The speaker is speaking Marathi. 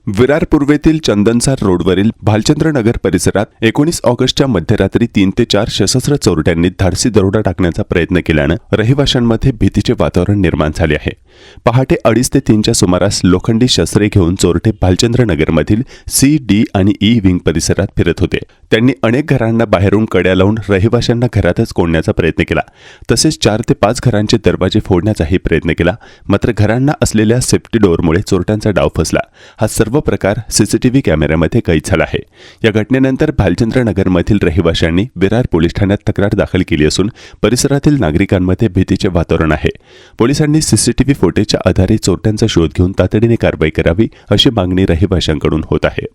विरार पूर्वेतील चंदनसार रोडवरील भालचंद्र नगर परिसरात 19 ऑगस्टच्या मध्यरात्री 3 ते 4 सशस्त्र चोरट्यांनी धाडसी दरोडा टाकण्याचा प्रयत्न केल्यानं रहिवाशांमध्ये भीतीचे वातावरण निर्माण झाले आहे. पहाटे 2:30 ते 3च्या सुमारास लोखंडी शस्त्रे घेऊन चोरटे भालचंद्र नगरमधील सी, डी आणि ई विंग परिसरात फिरत होते. त्यांनी अनेक घरांना बाहेरून कड्या लावून रहिवाशांना घरातच कोंडण्याचा प्रयत्न केला. तसेच 4 ते 5 घरांचे दरवाजे फोडण्याचाही प्रयत्न केला. मात्र घरांना असलेल्या सेफ्टी डोअरमुळे चोरट्यांचा डाव फसला. हा सर्व प्रकार सीसीटीव्ही कॅमेऱ्यामध्ये कैद झाला आहे. या घटनेनंतर भालचंद्र नगरमधील रहिवाशांनी विरार पोलीस ठाण्यात तक्रार दाखल केली असून परिसरातील नागरिकांमध्ये भीतीचे वातावरण आहे. पोलिसांनी सीसीटीव्ही फुटेजच्या आधारे चोरट्यांचा शोध घेऊन तातडीने कारवाई करावी अशी मागणी रहिवाशांकडून होत आहे.